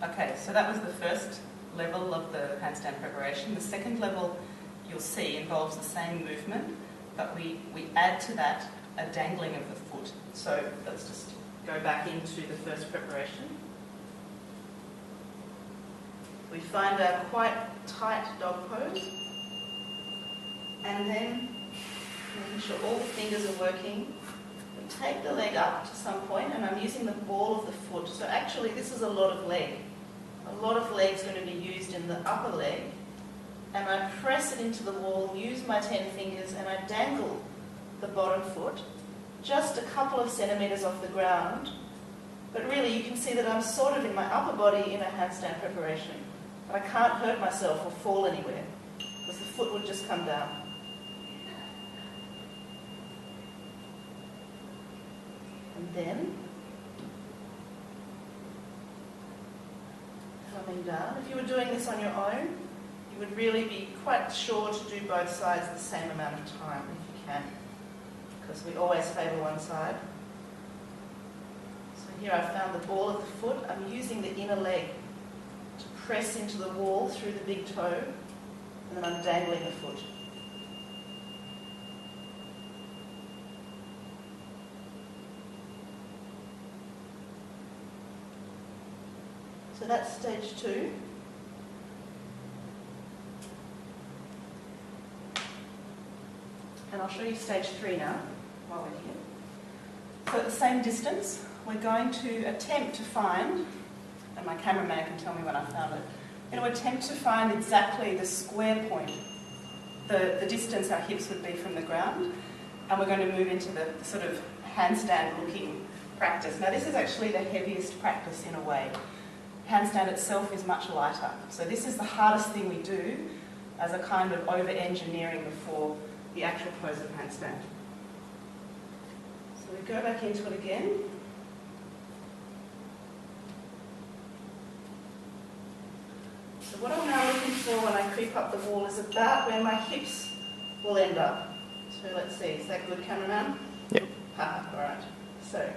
Okay, so that was the first level of the handstand preparation. The second level, you'll see, involves the same movement, but we add to that a dangling of the foot. So let's just go back into the first preparation. We find a quite tight dog pose, and then making sure all the fingers are working. We take the leg up to some point, and I'm using the ball of the foot. So actually this is a lot of leg. A lot of leg's going to be used in the upper leg, and I press it into the wall, use my 10 fingers, and I dangle the bottom foot just a couple of centimetres off the ground. But really you can see that I'm sort of in my upper body in a handstand preparation. But I can't hurt myself or fall anywhere because the foot would just come down. And then coming down. If you were doing this on your own, you would really be quite sure to do both sides the same amount of time if you can, because we always favour one side. So here I found the ball of the foot. I'm using the inner leg to press into the wall through the big toe, and then I'm dangling the foot. So that's stage 2. And I'll show you stage 3 now, while we're here. So at the same distance, we're going to attempt to find, and my cameraman can tell me when I found it, we're going to attempt to find exactly the square point, the distance our hips would be from the ground, and we're going to move into the sort of handstand-looking practice. Now this is actually the heaviest practice in a way. Handstand itself is much lighter. So this is the hardest thing we do as a kind of over-engineering before the actual pose of handstand. So we go back into it again. So what I'm now looking for when I creep up the wall is about where my hips will end up. So let's see, is that good, cameraman? Yep. Alright. So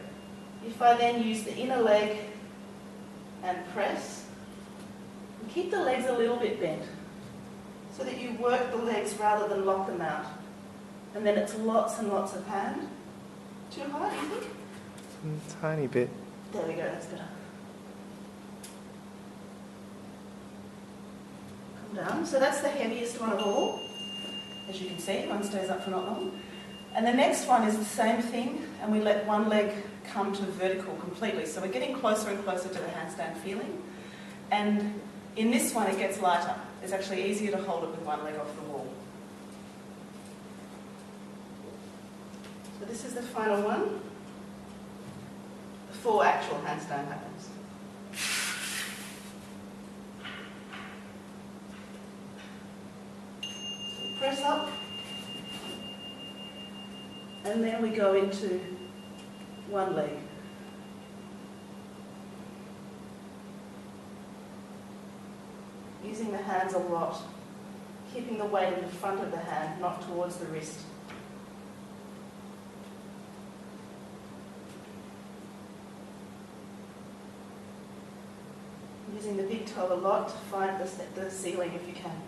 if I then use the inner leg and press, and keep the legs a little bit bent so that you work the legs rather than lock them out. And then it's lots and lots of hand. Too high, you think? Tiny bit. There we go, that's better. Come down. So that's the heaviest one of all. As you can see, one stays up for not long. And the next one is the same thing, and we let one leg come to vertical completely. So we're getting closer and closer to the handstand feeling. And in this one, it gets lighter. It's actually easier to hold it with one leg off the wall. So this is the final one before actual handstand happens. So we press up, and then we go into one leg. Using the hands a lot, keeping the weight in the front of the hand, not towards the wrist. Using the big toe a lot to find the ceiling if you can.